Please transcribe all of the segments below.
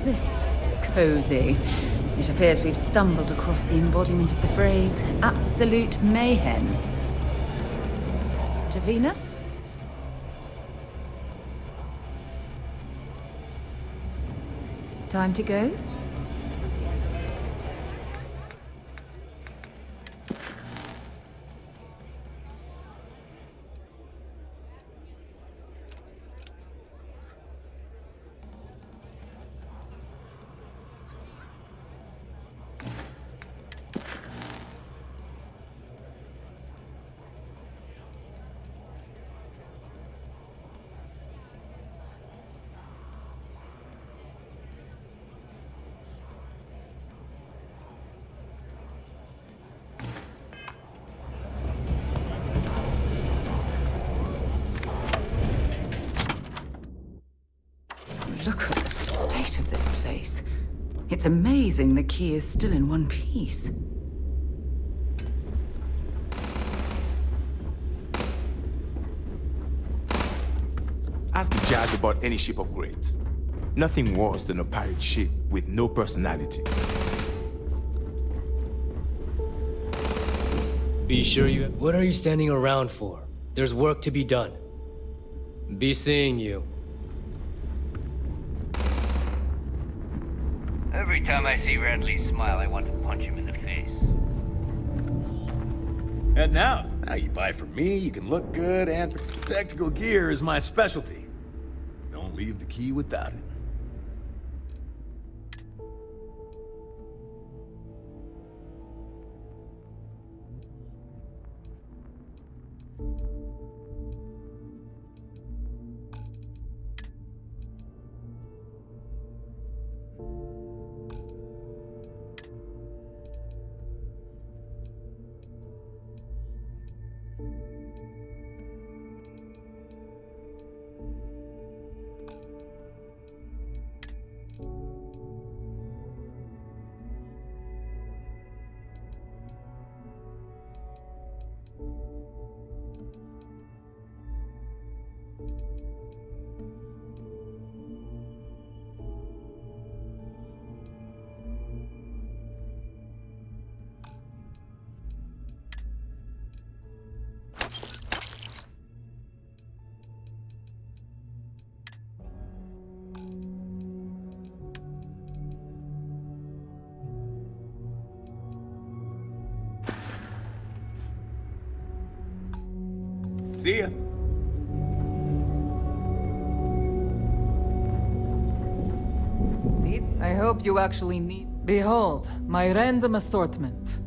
Isn't this cozy? It appears we've stumbled across the embodiment of the phrase absolute mayhem. To Venus? Time to go? Look at the state of this place. It's amazing the key is still in one piece. Ask Jazz about any ship upgrades. Nothing worse than a pirate ship with no personality. Be sure you... What are you standing around for? There's work to be done. Be seeing you. Every time I see Radley smile, I want to punch him in the face. And now you buy from me, you can look good, and tactical gear is my specialty. Don't leave the key without it. See ya. I hope you actually need... Behold, my random assortment.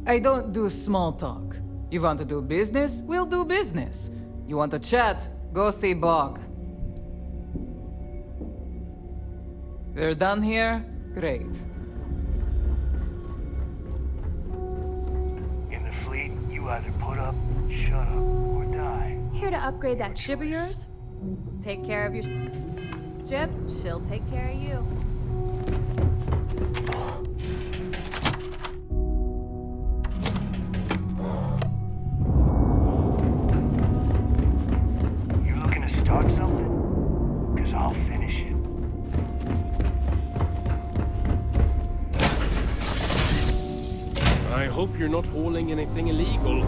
I don't do small talk. You want to do business? We'll do business. You want to chat? Go see Bog. We're done here? Great. In the fleet, you either put up, shut up, or die. Here to upgrade that ship of yours? Take care of your ship, she'll take care of you. You looking to start something? 'Cause I'll finish it. I hope you're not hauling anything illegal.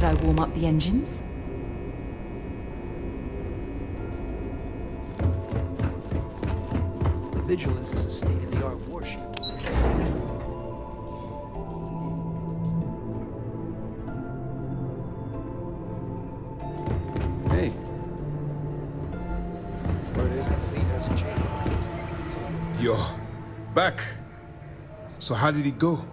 Should I warm up the engines? The Vigilance is a state-of-the-art warship. Hey. Word is the fleet hasn't chased him. Yo, back. So how did it go?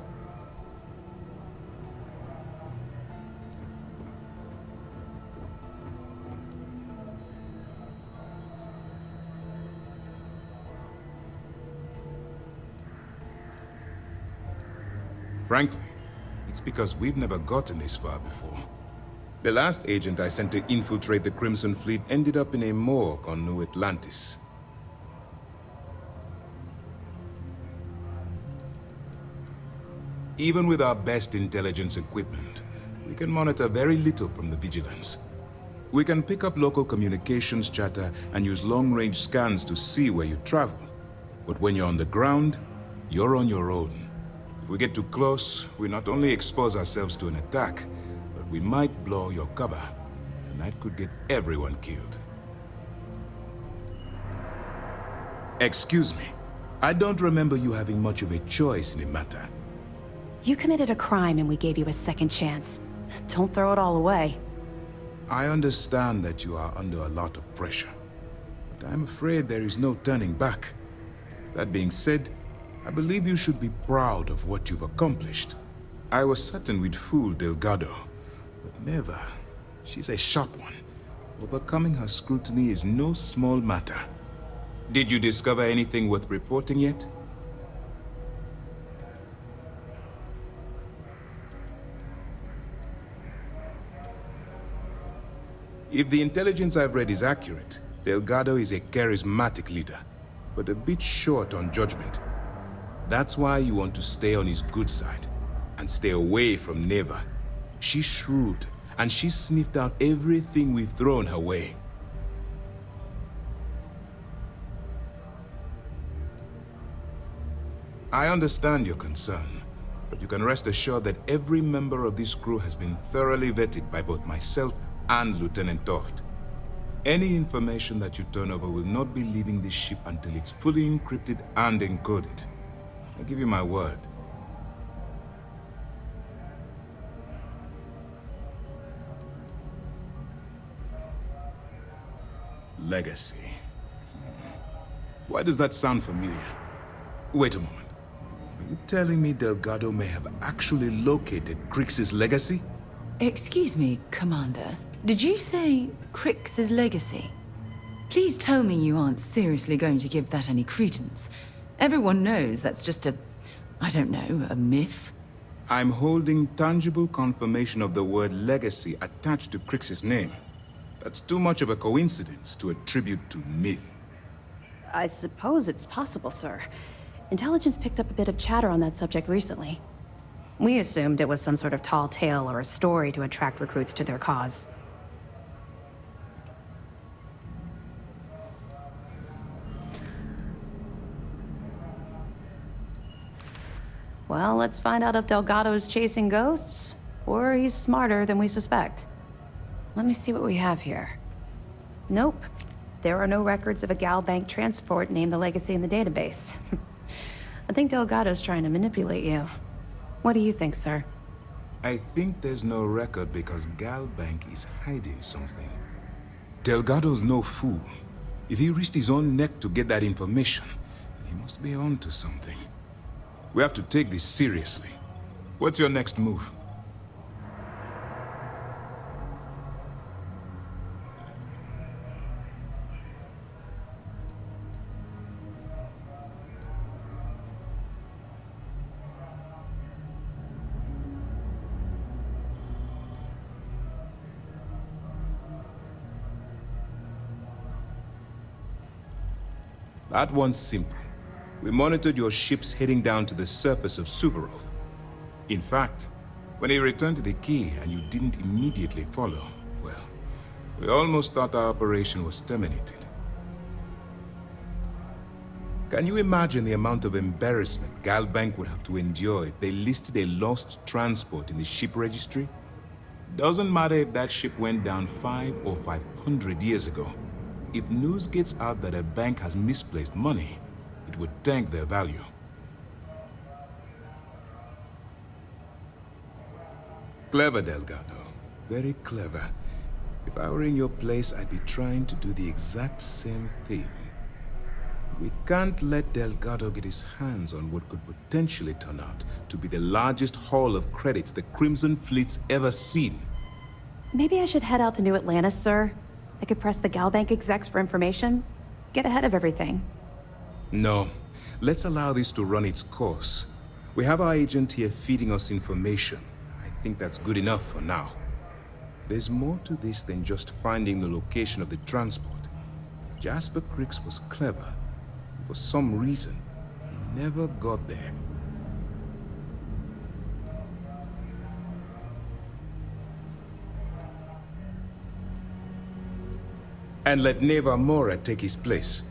Frankly, it's because we've never gotten this far before. The last agent I sent to infiltrate the Crimson Fleet ended up in a morgue on New Atlantis. Even with our best intelligence equipment, we can monitor very little from the Vigilance. We can pick up local communications chatter and use long-range scans to see where you travel. But when you're on the ground, you're on your own. If we get too close, we not only expose ourselves to an attack, but we might blow your cover, and that could get everyone killed. Excuse me, I don't remember you having much of a choice in the matter. You committed a crime and we gave you a second chance. Don't throw it all away. I understand that you are under a lot of pressure, but I'm afraid there is no turning back. That being said, I believe you should be proud of what you've accomplished. I was certain we'd fool Delgado, but never. She's a sharp one. Overcoming her scrutiny is no small matter. Did you discover anything worth reporting yet? If the intelligence I've read is accurate, Delgado is a charismatic leader, but a bit short on judgment. That's why you want to stay on his good side, and stay away from Neva. She's shrewd, and she's sniffed out everything we've thrown her way. I understand your concern, but you can rest assured that every member of this crew has been thoroughly vetted by both myself and Lieutenant Toft. Any information that you turn over will not be leaving this ship until it's fully encrypted and encoded. I give you my word. Legacy. Why does that sound familiar? Wait a moment. Are you telling me Delgado may have actually located Crix's legacy? Excuse me, Commander. Did you say Crix's legacy? Please tell me you aren't seriously going to give that any credence. Everyone knows that's just I don't know, a myth. I'm holding tangible confirmation of the word legacy attached to Crix's name. That's too much of a coincidence to attribute to myth. I suppose it's possible, sir. Intelligence picked up a bit of chatter on that subject recently. We assumed it was some sort of tall tale or a story to attract recruits to their cause. Well, let's find out if Delgado's chasing ghosts, or he's smarter than we suspect. Let me see what we have here. Nope. There are no records of a Gal Bank transport named the Legacy in the database. I think Delgado's trying to manipulate you. What do you think, sir? I think there's no record because Gal Bank is hiding something. Delgado's no fool. If he risked his own neck to get that information, then he must be on to something. We have to take this seriously. What's your next move? That one's simple. We monitored your ships heading down to the surface of Suvorov. In fact, when he returned to the key and you didn't immediately follow, well, we almost thought our operation was terminated. Can you imagine the amount of embarrassment Gal Bank would have to endure if they listed a lost transport in the ship registry? Doesn't matter if that ship went down 5 or 500 years ago. If news gets out that a bank has misplaced money, it would tank their value. Clever, Delgado. Very clever. If I were in your place, I'd be trying to do the exact same thing. We can't let Delgado get his hands on what could potentially turn out to be the largest haul of credits the Crimson Fleet's ever seen. Maybe I should head out to New Atlantis, sir. I could press the Galbank execs for information. Get ahead of everything. No. Let's allow this to run its course. We have our agent here feeding us information. I think that's good enough for now. There's more to this than just finding the location of the transport. Jasper Cricks was clever. For some reason, he never got there. And let Neva Mora take his place.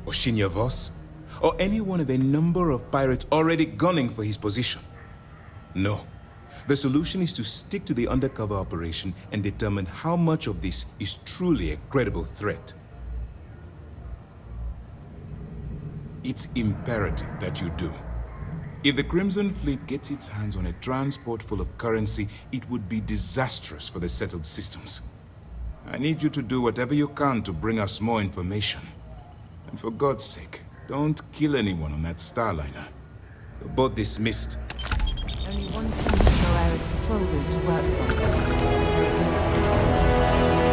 Or Shinya Voss. Or any one of a number of pirates already gunning for his position. No. The solution is to stick to the undercover operation and determine how much of this is truly a credible threat. It's imperative that you do. If the Crimson Fleet gets its hands on a transport full of currency, it would be disastrous for the settled systems. I need you to do whatever you can to bring us more information. And for God's sake, don't kill anyone on that Starliner. You're both dismissed. Only one 24 hours patrol route to work from. That's how it goes sometimes.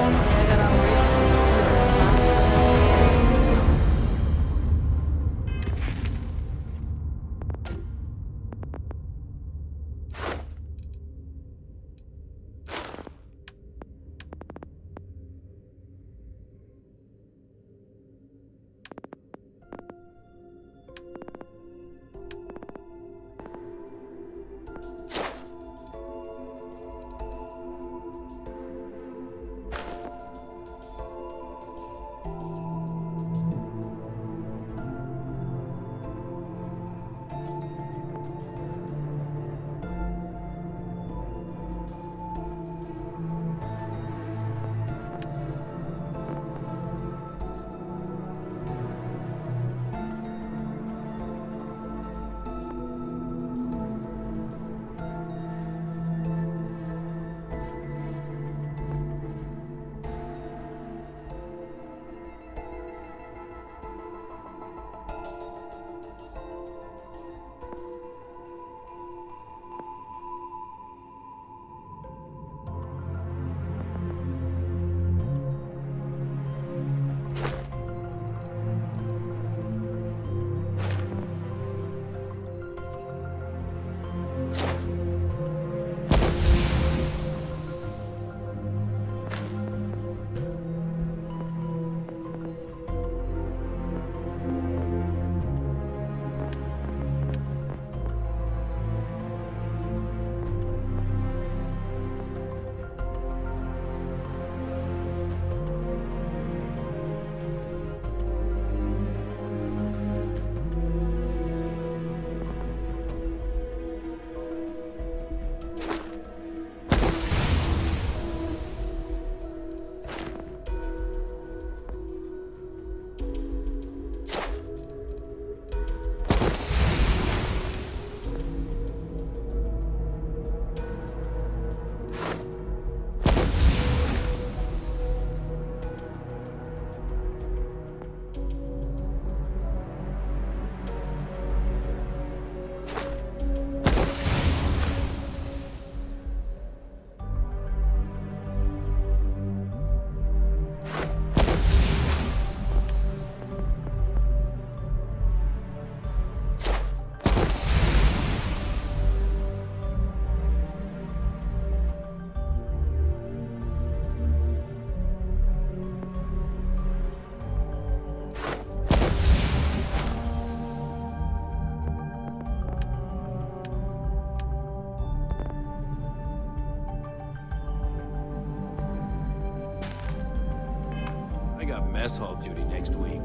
Mess hall duty next week.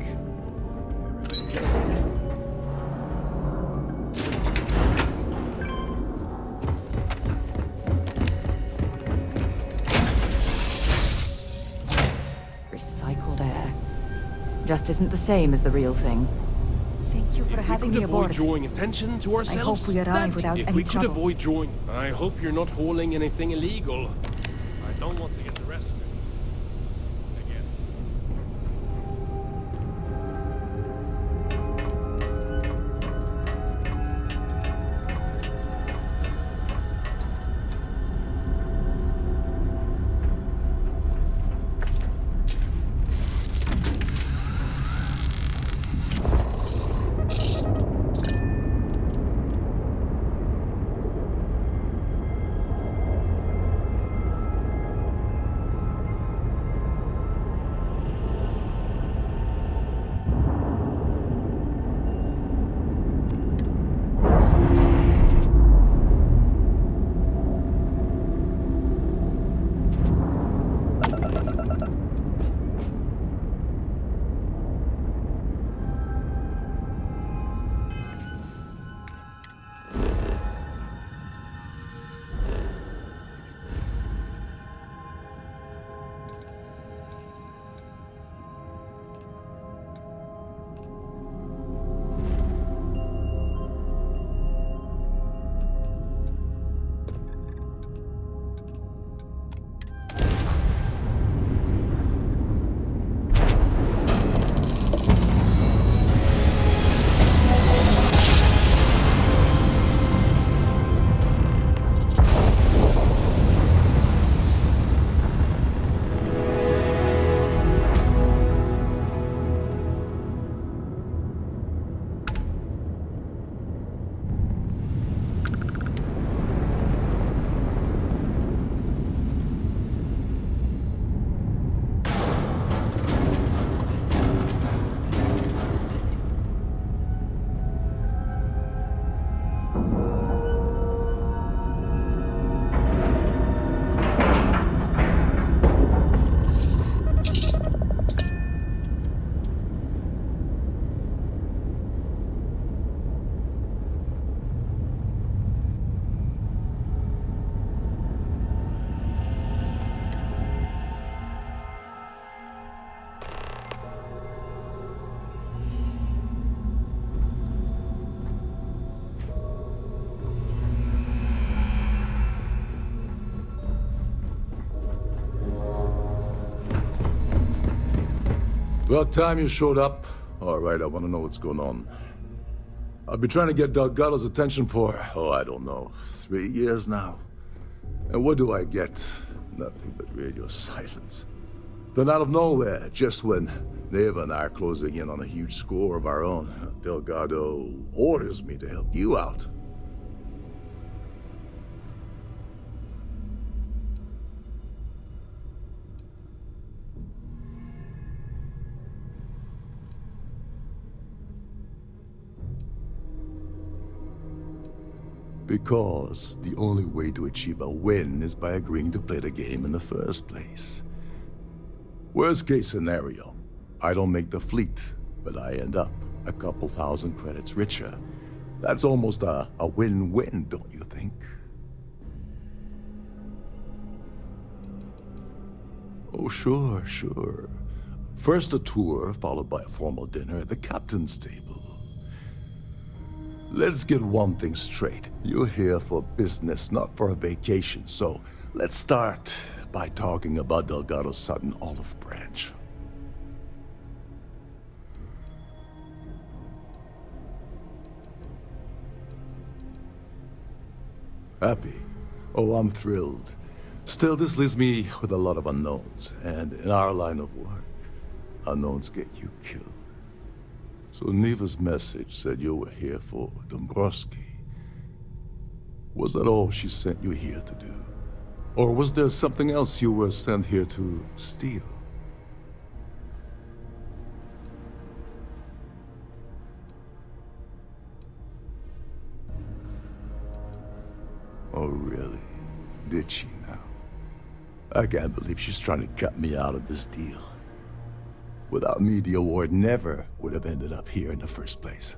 Just isn't the same as the real thing. Thank you for having me aboard. Drawing attention to ourselves. I hope we arrive without if any we could trouble. avoid drawing, I hope you're not hauling anything illegal. I don't want to get arrested. Again. About time you showed up. All right, I want to know what's going on. I've been trying to get Delgado's attention for, I don't know, 3 years now. And what do I get? Nothing but radio silence. Then out of nowhere, just when Neva and I are closing in on a huge score of our own, Delgado orders me to help you out. Because the only way to achieve a win is by agreeing to play the game in the first place. Worst case scenario, I don't make the fleet, but I end up a couple thousand credits richer. That's almost a win-win, don't you think? Oh, sure, sure. First a tour, followed by a formal dinner at the captain's table. Let's get one thing straight. You're here for business, not for a vacation, so let's start by talking about Delgado's sudden olive branch. Happy? Oh, I'm thrilled. Still, this leaves me with a lot of unknowns, and in our line of work, unknowns get you killed. So Neva's message said you were here for Dombrowski. Was that all she sent you here to do? Or was there something else you were sent here to steal? Oh, really? Did she now? I can't believe she's trying to cut me out of this deal. Without me, the award never would have ended up here in the first place.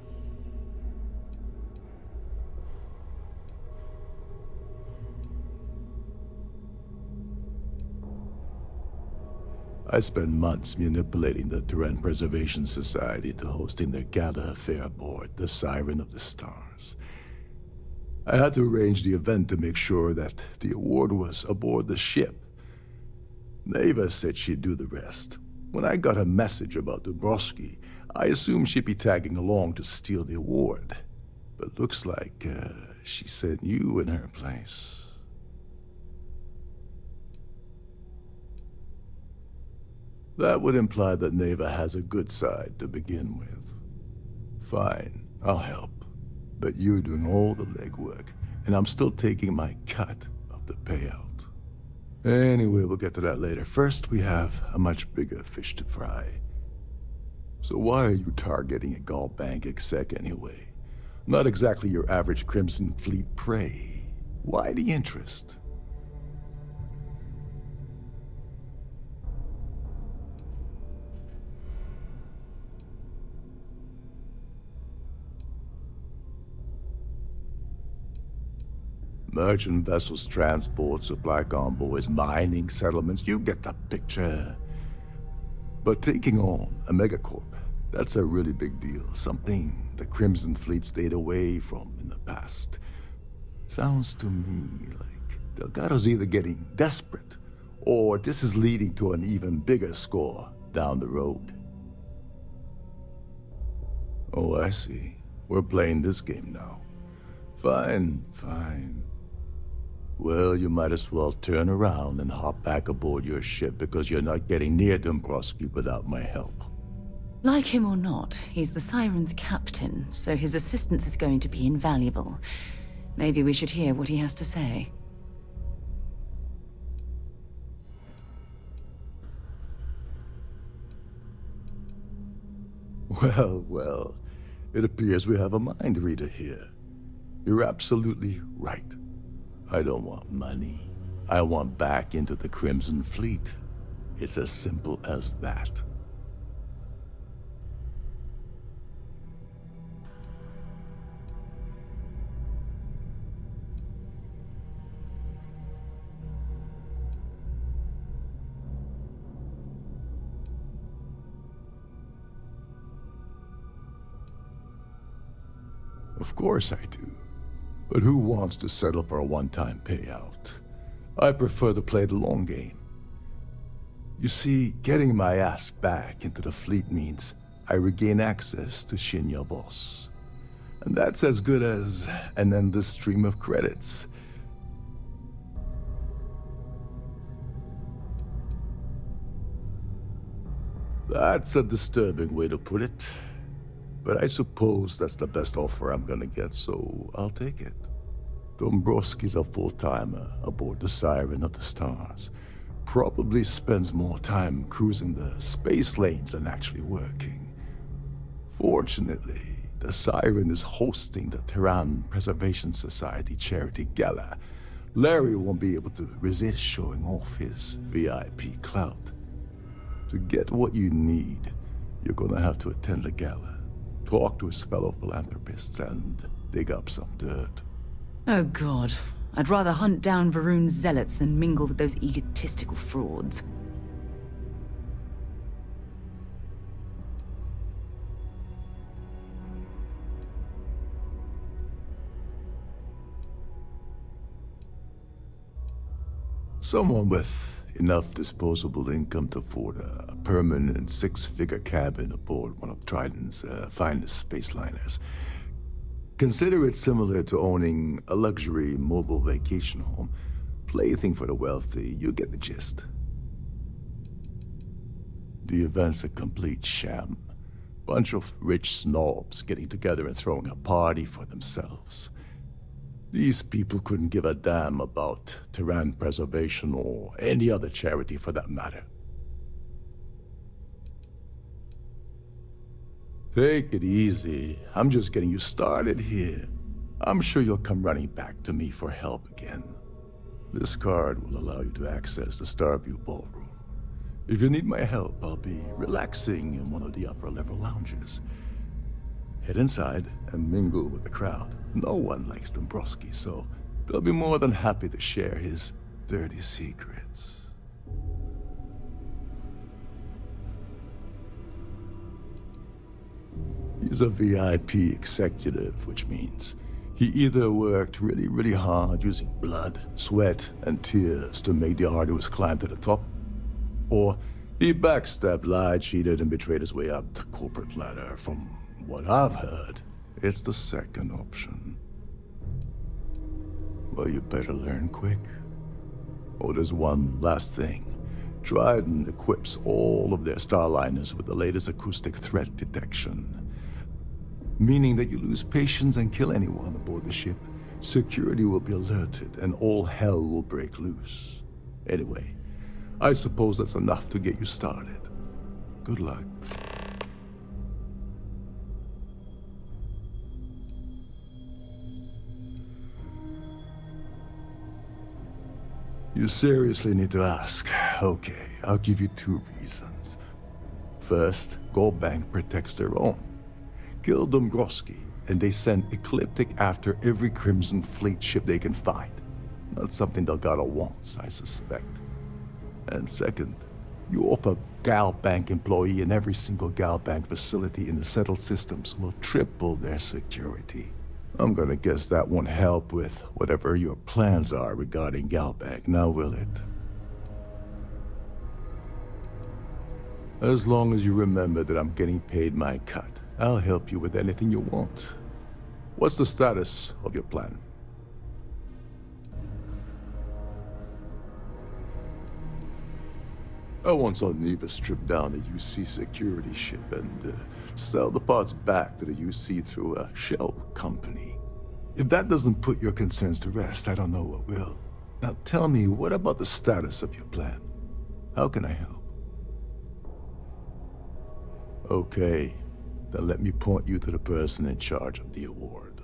I spent months manipulating the Terran Preservation Society to hosting their gala affair aboard the Siren of the Stars. I had to arrange the event to make sure that the award was aboard the ship. Neva said she'd do the rest. When I got a message about Dubrovsky, I assumed she'd be tagging along to steal the award. But looks like she sent you in her place. That would imply that Neva has a good side to begin with. Fine, I'll help. But you're doing all the legwork, and I'm still taking my cut of the payout. Anyway, we'll get to that later. First, we have a much bigger fish to fry. So why are you targeting a Gall Bank exec anyway? Not exactly your average Crimson Fleet prey. Why the interest? Merchant vessels, transport, supply convoys, mining settlements, you get the picture. But taking on a megacorp, that's a really big deal. Something the Crimson Fleet stayed away from in the past. Sounds to me like Delgado's either getting desperate, or this is leading to an even bigger score down the road. Oh, I see. We're playing this game now. Fine, fine. Well, you might as well turn around and hop back aboard your ship because you're not getting near Dombrowski without my help. Like him or not, he's the Siren's captain, so his assistance is going to be invaluable. Maybe we should hear what he has to say. Well, well, it appears we have a mind reader here. You're absolutely right. I don't want money. I want back into the Crimson Fleet. It's as simple as that. Of course I do. But who wants to settle for a one-time payout? I prefer to play the long game. You see, getting my ass back into the fleet means I regain access to Shinya Boss. And that's as good as an endless stream of credits. That's a disturbing way to put it. But I suppose that's the best offer I'm gonna get, so I'll take it. Dombrowski's a full-timer aboard the Siren of the Stars. Probably spends more time cruising the space lanes than actually working. Fortunately, the Siren is hosting the Terran Preservation Society charity gala. Larry won't be able to resist showing off his VIP clout. To get what you need, you're gonna have to attend the gala. Talk to his fellow philanthropists and dig up some dirt. Oh God, I'd rather hunt down Varun's zealots than mingle with those egotistical frauds. Someone with enough disposable income to afford a permanent six-figure cabin aboard one of Trident's finest space liners. Consider it similar to owning a luxury mobile vacation home. Plaything for the wealthy, you get the gist. The event's a complete sham. Bunch of rich snobs getting together and throwing a party for themselves. These people couldn't give a damn about Terran preservation or any other charity for that matter. Take it easy. I'm just getting you started here. I'm sure you'll come running back to me for help again. This card will allow you to access the Starfield ballroom. If you need my help, I'll be relaxing in one of the upper-level lounges. Head inside and mingle with the crowd. No one likes Dombrowski, so they'll be more than happy to share his dirty secrets. He's a VIP executive, which means he either worked really hard using blood, sweat, and tears to make the arduous climb to the top, or he backstabbed, lied, cheated, and betrayed his way up the corporate ladder. From what I've heard, it's the second option. Well, you better learn quick. Oh, there's one last thing. Trident equips all of their starliners with the latest acoustic threat detection. Meaning that you lose patience and kill anyone aboard the ship, security will be alerted and all hell will break loose. Anyway, I suppose that's enough to get you started. Good luck. You seriously need to ask. Okay, I'll give you 2 reasons. First, Goldbank protects their own. Kill Dombrowski, and they send Ecliptic after every Crimson Fleet ship they can find. Not something Delgado wants, I suspect. And second, you offer Galbank employee in every single Galbank facility in the settled systems will triple their security. I'm gonna guess that won't help with whatever your plans are regarding Galbank, now will it? As long as you remember that I'm getting paid my cut, I'll help you with anything you want. What's the status of your plan? I once saw Neva strip down a UC security ship and sell the parts back to the UC through a shell company. If that doesn't put your concerns to rest, I don't know what will. Now tell me, what about the status of your plan? How can I help? Okay, then let me point you to the person in charge of the award.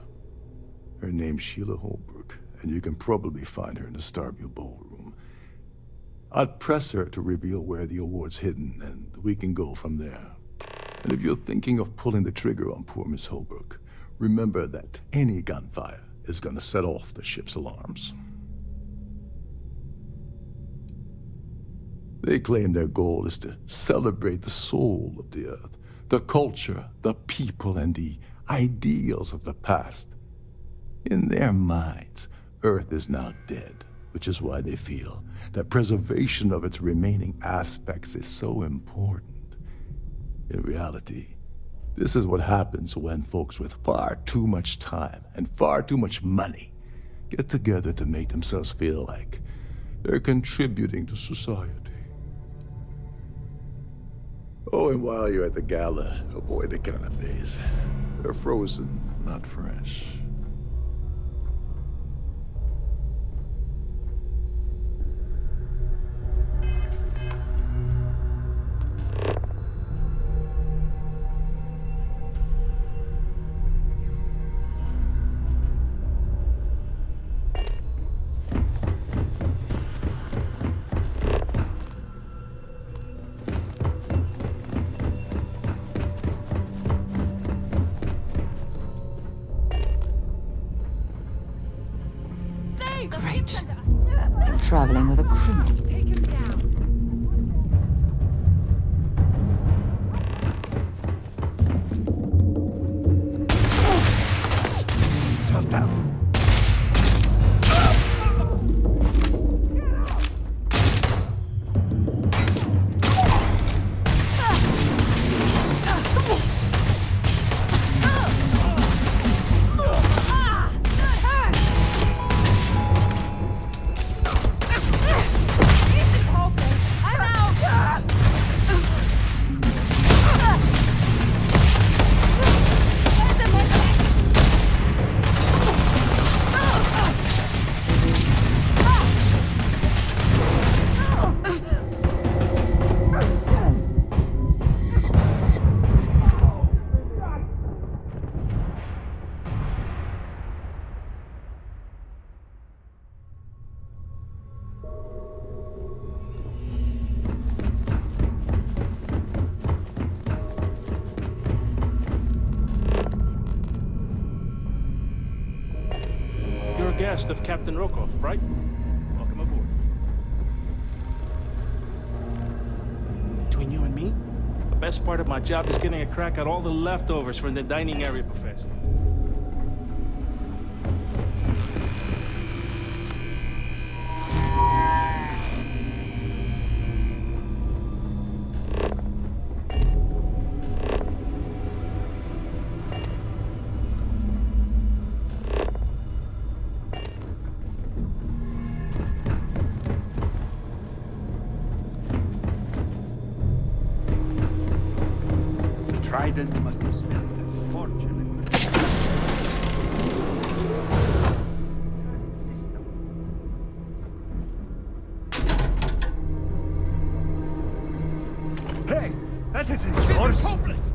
Her name's Sheila Holbrook, and you can probably find her in the Starfield ballroom. I'd press her to reveal where the award's hidden, and we can go from there. And if you're thinking of pulling the trigger on poor Miss Holbrook, remember that any gunfire is gonna set off the ship's alarms. They claim their goal is to celebrate the soul of the Earth, the culture, the people, and the ideals of the past. In their minds, Earth is now dead, which is why they feel that preservation of its remaining aspects is so important. In reality, this is what happens when folks with far too much time and far too much money get together to make themselves feel like they're contributing to society. Oh, and while you're at the gala, avoid the canapes. They're frozen, not fresh. Great. I'm traveling with a criminal. Take him down. Felt that. Guest of Captain Rokov, right? Welcome aboard. Between you and me, The best part of my job is getting a crack at all the leftovers from the dining area buffets. Trident must have spent a fortune in system. Hey, that isn't yours. This is hopeless!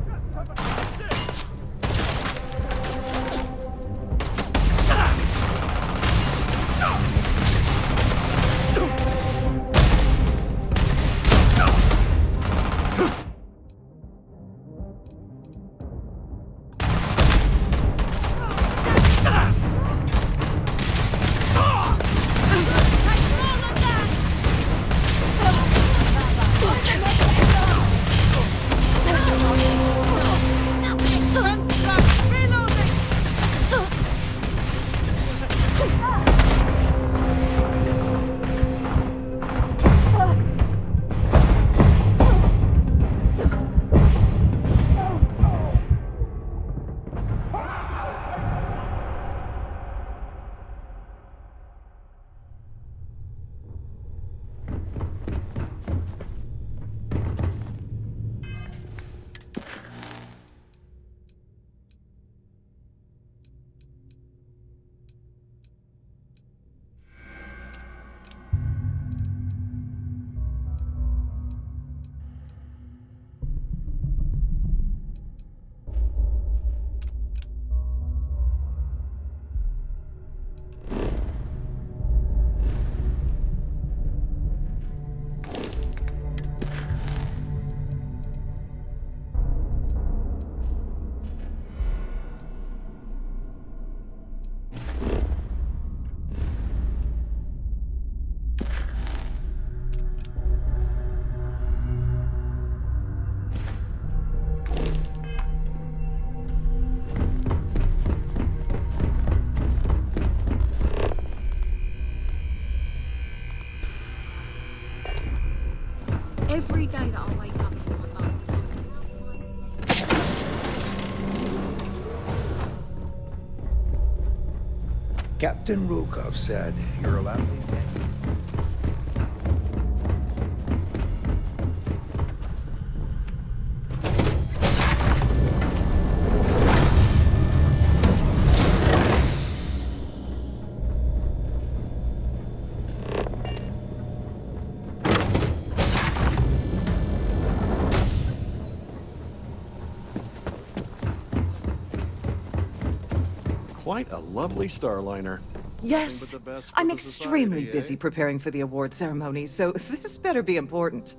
Every night I'll wake up to my mum. Captain Rukov said you're allowed in. Quite a lovely Starliner. Yes, I'm extremely busy preparing for the award ceremony, so this better be important.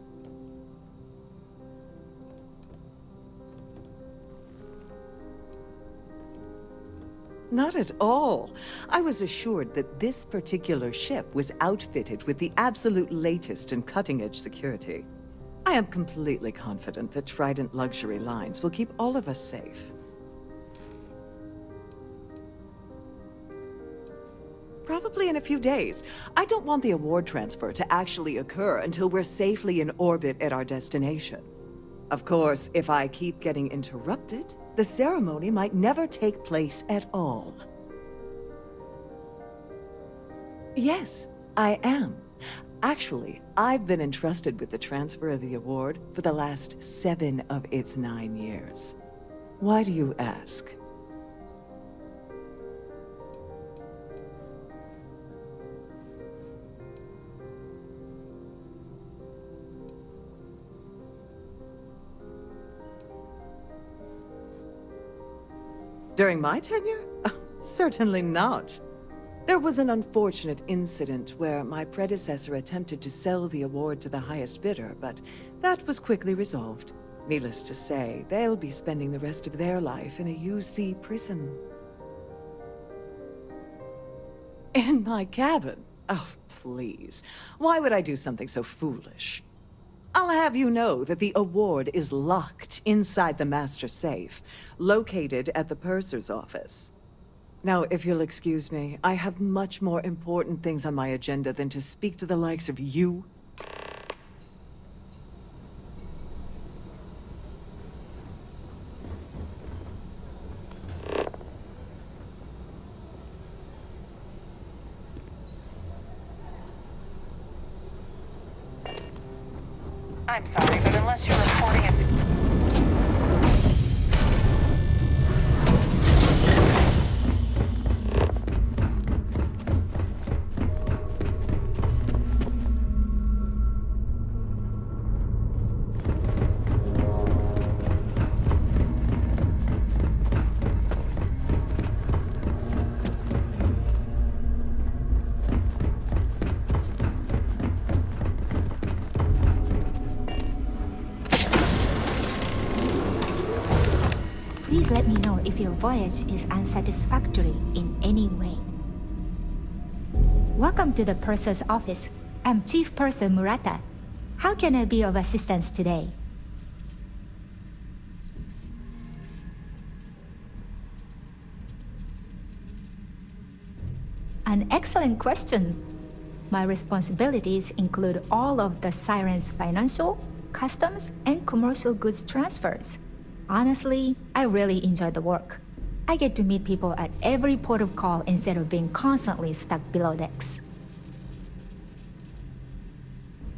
Not at all. I was assured that this particular ship was outfitted with the absolute latest and cutting-edge security. I am completely confident that Trident Luxury Lines will keep all of us safe. Probably in a few days. I don't want the award transfer to actually occur until we're safely in orbit at our destination. Of course, if I keep getting interrupted, the ceremony might never take place at all. Yes, I am. Actually, I've been entrusted with the transfer of the award for the last 7 of its 9 years. Why do you ask? During my tenure? Oh, certainly not. There was an unfortunate incident where my predecessor attempted to sell the award to the highest bidder, but that was quickly resolved. Needless to say, they'll be spending the rest of their life in a UC prison. In my cabin? Oh, please. Why would I do something so foolish? I'll have you know that the award is locked inside the master safe, located at the purser's office. Now, if you'll excuse me, I have much more important things on my agenda than to speak to the likes of you. I'm sorry, but unless you're reporting a... Please let me know if your voyage is unsatisfactory in any way. Welcome to the Purser's office. I'm Chief Purser Murata. How can I be of assistance today? An excellent question. My responsibilities include all of the Siren's financial, customs, and commercial goods transfers. Honestly, I really enjoy the work. I get to meet people at every port of call instead of being constantly stuck below decks.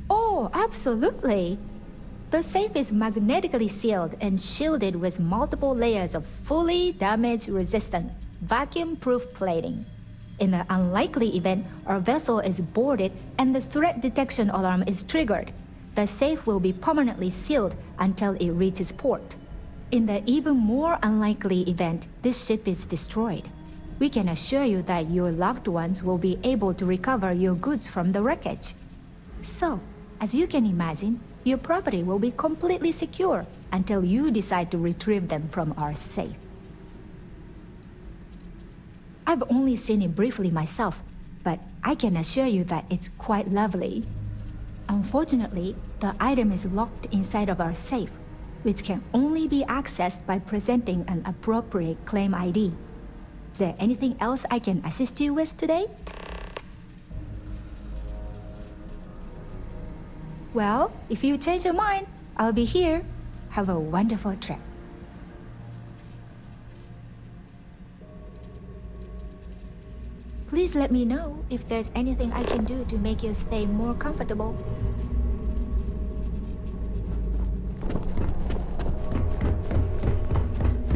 Oh, absolutely! The safe is magnetically sealed and shielded with multiple layers of fully damage-resistant, vacuum-proof plating. In the unlikely event our vessel is boarded and the threat detection alarm is triggered, the safe will be permanently sealed until it reaches port. In the even more unlikely event this ship is destroyed, we can assure you that your loved ones will be able to recover your goods from the wreckage. So, as you can imagine, your property will be completely secure until you decide to retrieve them from our safe. I've only seen it briefly myself, but I can assure you that it's quite lovely. Unfortunately, the item is locked inside of our safe, which can only be accessed by presenting an appropriate claim ID. Is there anything else I can assist you with today? Well, if you change your mind, I'll be here. Have a wonderful trip. Please let me know if there's anything I can do to make your stay more comfortable.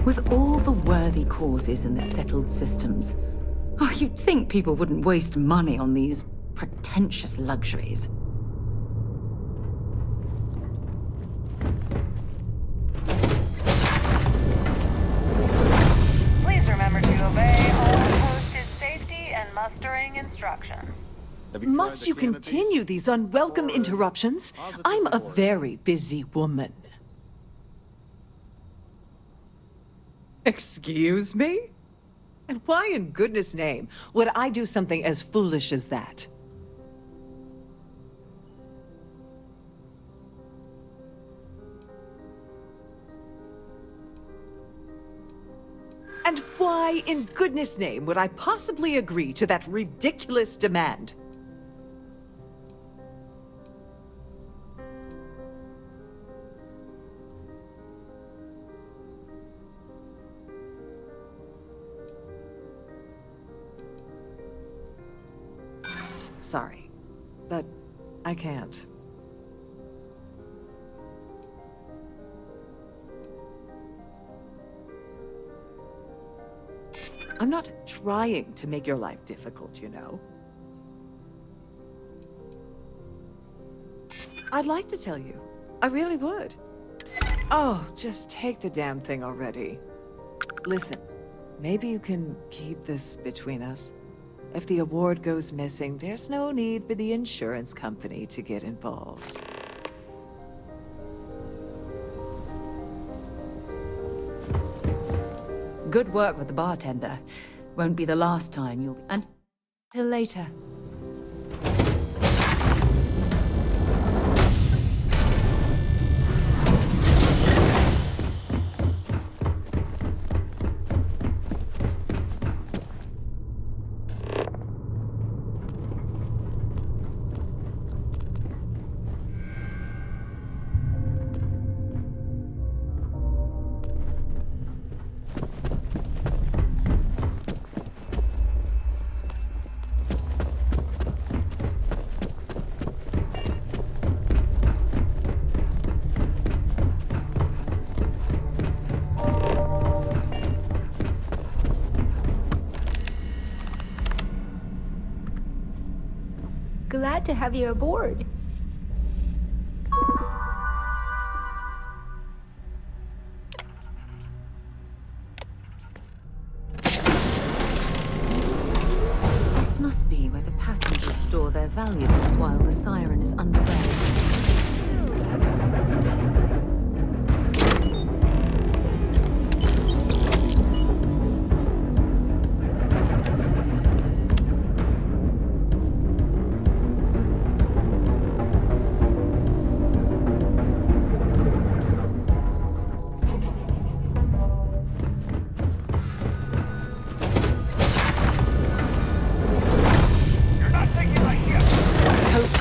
With all the worthy causes in the settled systems, you'd think people wouldn't waste money on these pretentious luxuries. Please remember to obey all posted safety and mustering instructions. Must you continue these unwelcome interruptions? I'm a very busy woman. Excuse me? And why in goodness name would I do something as foolish as that? And why in goodness name would I possibly agree to that ridiculous demand? Sorry, but I can't. I'm not trying to make your life difficult, you know. I'd like to tell you. I really would. Oh, just take the damn thing already. Listen, maybe you can keep this between us. If the award goes missing, there's no need for the insurance company to get involved. Good work with the bartender. Won't be the last time you'll be... Until later. Glad to have you aboard. This must be where the passengers store their valuables while the siren is underway.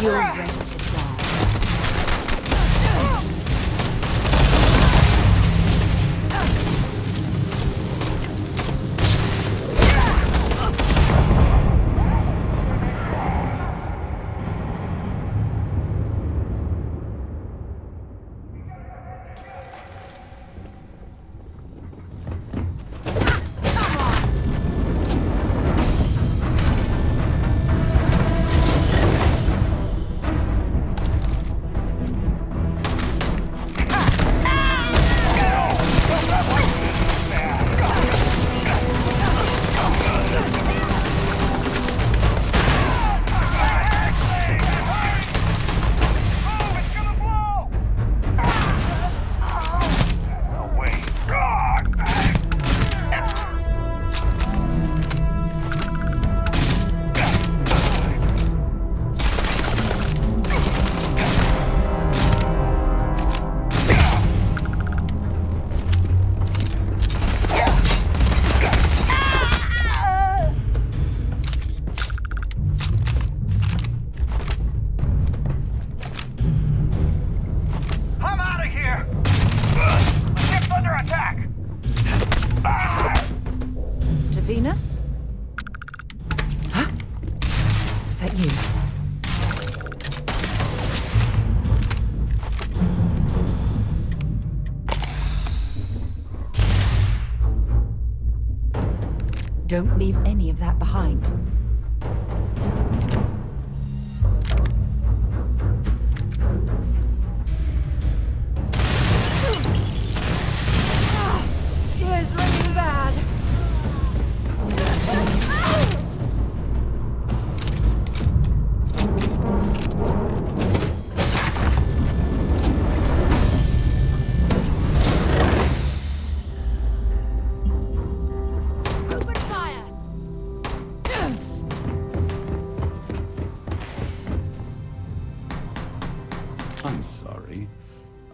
You're ready to die. Venus? Huh? Was that you? Don't leave any of that behind. It's raining bad. I'm sorry.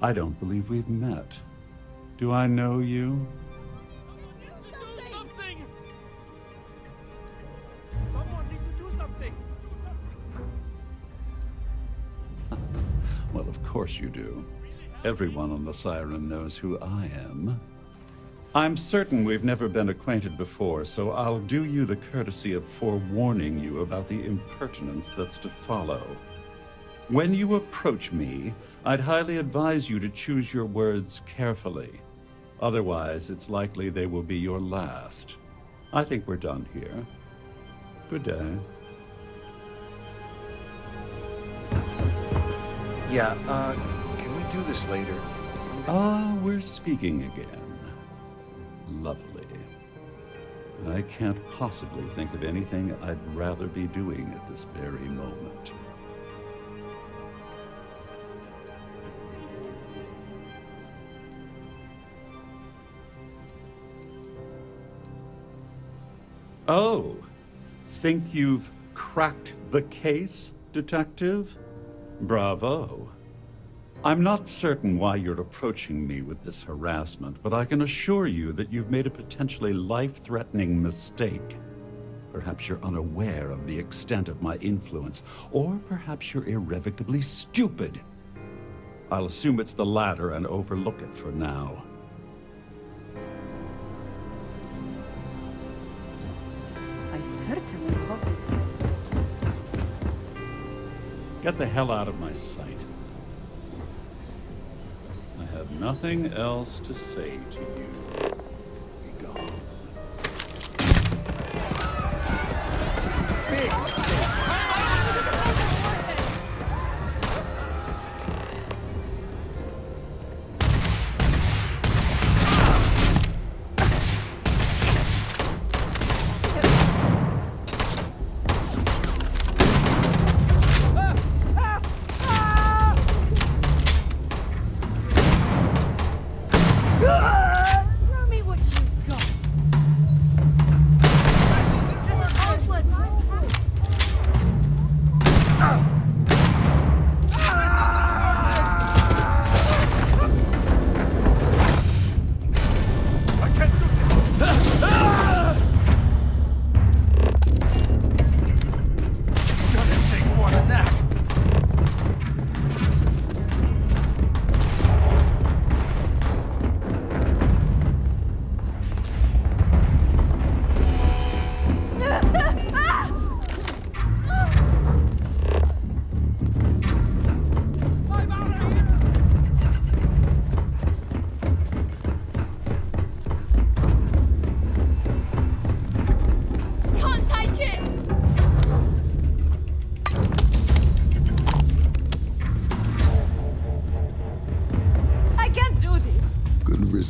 I don't believe we've met. Do I know you? Do something! Someone needs to do something! Well, of course you do. Everyone on the Siren knows who I am. I'm certain we've never been acquainted before, so I'll do you the courtesy of forewarning you about the impertinence that's to follow. When you approach me, I'd highly advise you to choose your words carefully. Otherwise, it's likely they will be your last. I think we're done here. Good day. Yeah, can we do this later? We're speaking again. Lovely. I can't possibly think of anything I'd rather be doing at this very moment. Oh, think you've cracked the case, Detective? Bravo. I'm not certain why you're approaching me with this harassment, but I can assure you that you've made a potentially life-threatening mistake. Perhaps you're unaware of the extent of my influence, or perhaps you're irrevocably stupid. I'll assume it's the latter and overlook it for now. I certainly hope it's set. Get the hell out of my sight. I have nothing else to say to you. Be gone.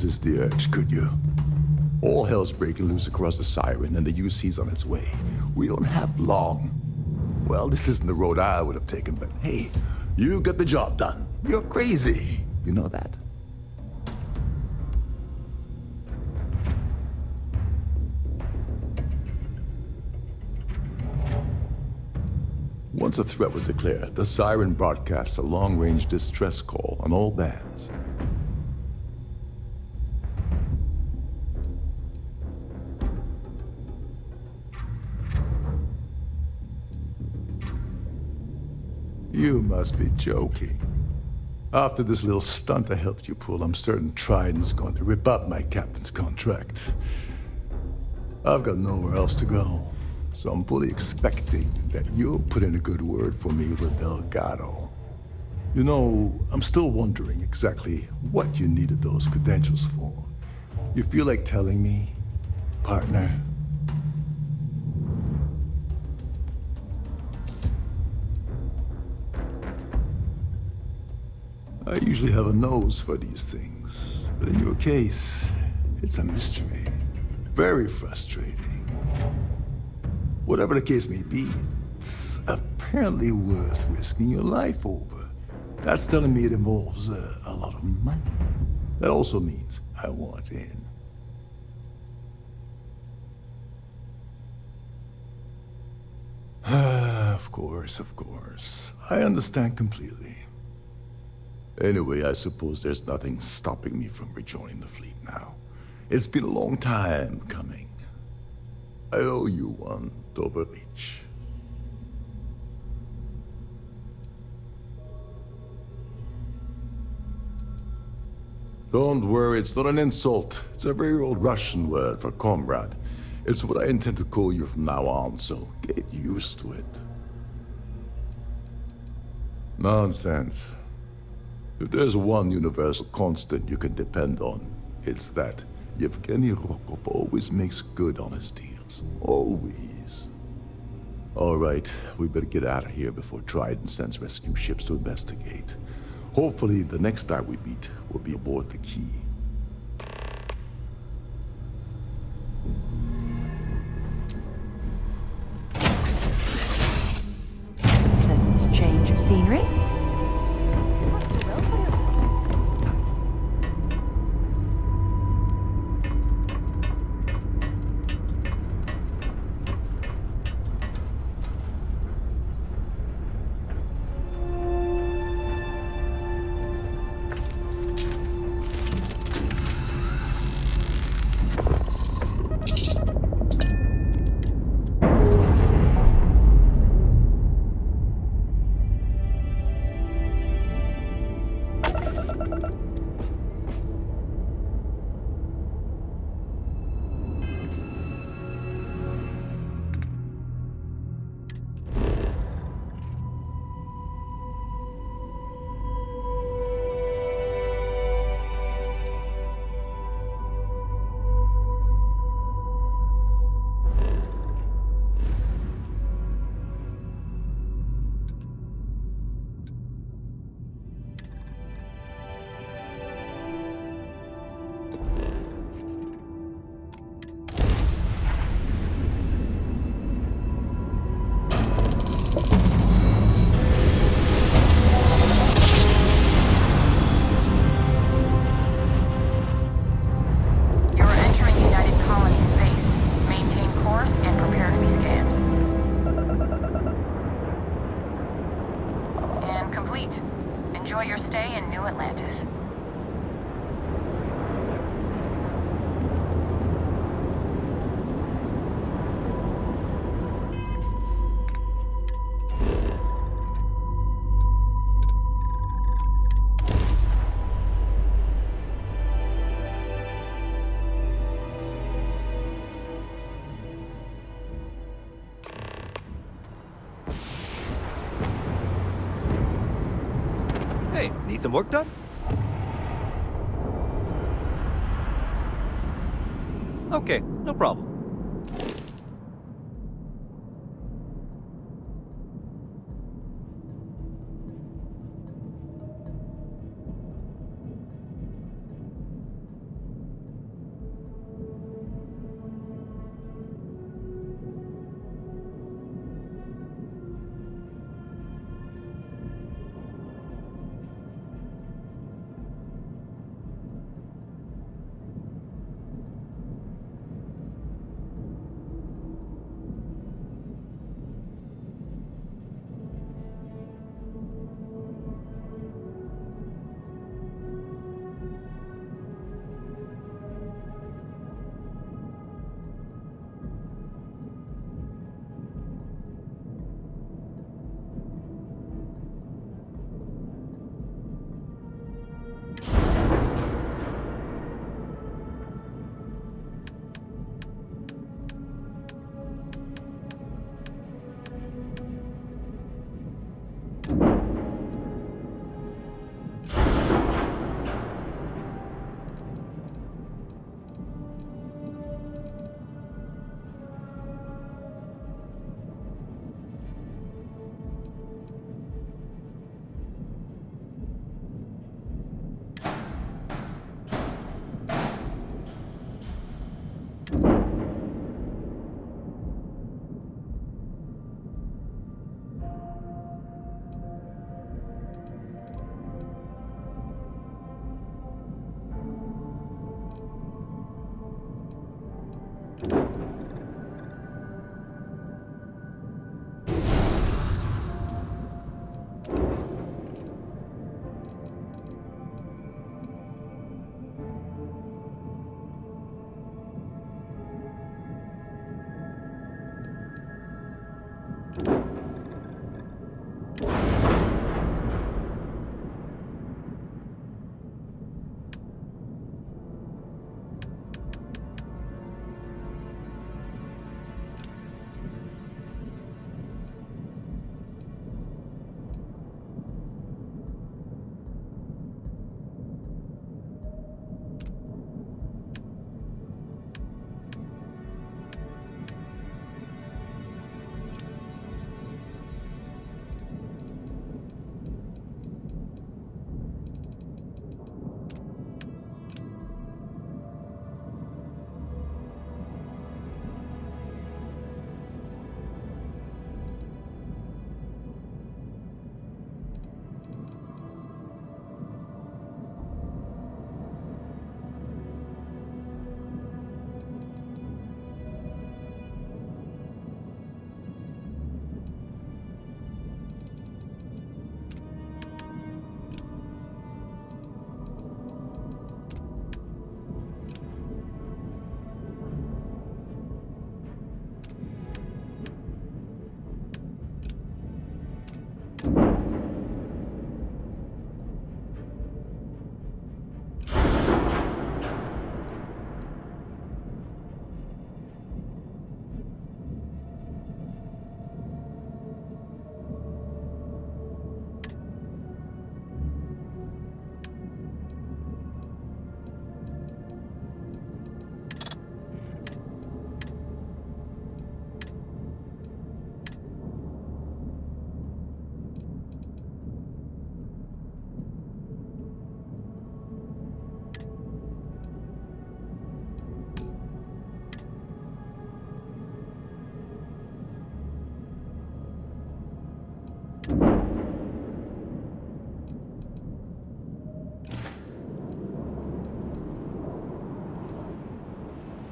resist the urge, could you? All hell's breaking loose across the Siren, and the UC's on its way. We don't have long. Well, this isn't the road I would have taken, but hey, you got the job done. You're crazy. You know that? Once a threat was declared, the Siren broadcasts a long-range distress call on all bands. You must be joking. After this little stunt I helped you pull, I'm certain Trident's going to rip up my captain's contract. I've got nowhere else to go, so I'm fully expecting that you'll put in a good word for me with Delgado. You know, I'm still wondering exactly what you needed those credentials for. You feel like telling me, partner? I usually have a nose for these things, but in your case, it's a mystery. Very frustrating. Whatever the case may be, it's apparently worth risking your life over. That's telling me it involves a lot of money. That also means I want in. Of course. I understand completely. Anyway, I suppose there's nothing stopping me from rejoining the fleet now. It's been a long time coming. I owe you one, Dover Beach. Don't worry, it's not an insult. It's a very old Russian word for comrade. It's what I intend to call you from now on, so get used to it. Nonsense. If there's one universal constant you can depend on, it's that Yevgeny Rokov always makes good on his deals. Always. All right, we better get out of here before Trident sends rescue ships to investigate. Hopefully, the next time we meet, we'll be aboard the Key. Some pleasant change of scenery. Enjoy your stay in New Atlantis. Hey, need some work done? Okay, no problem.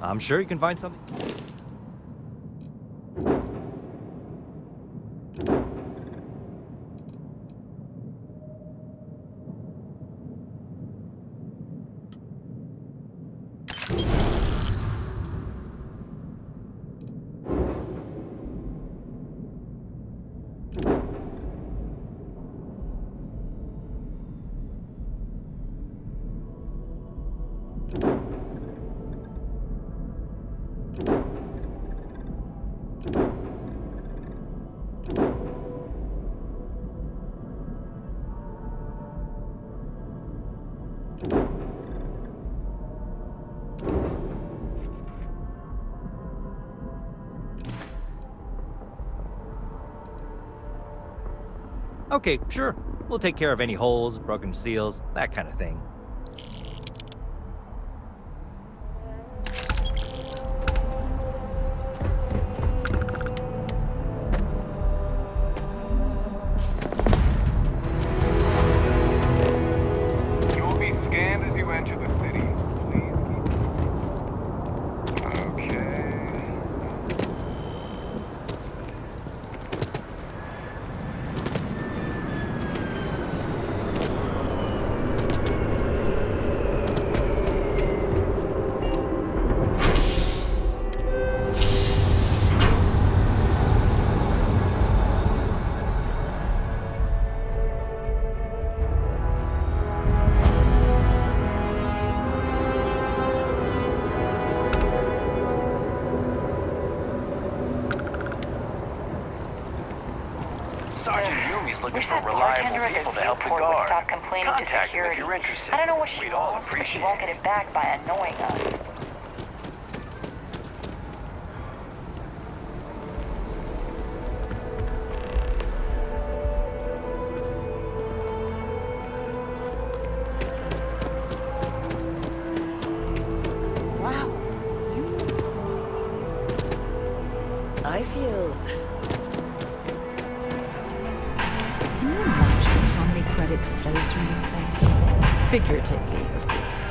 I'm sure you can find something. Okay, sure. We'll take care of any holes, broken seals, that kind of thing. You will be scanned as you enter the city. Please keep... Okay. Sergeant Yumi's looking for reliable people to help the guard. Would stop complaining to Contact him if security. you're interested. I don't know what she We'd all wants, but she appreciate won't it. get it back by annoying us. Wow. I feel... Can you imagine how many credits flow through this place? Figuratively, of course.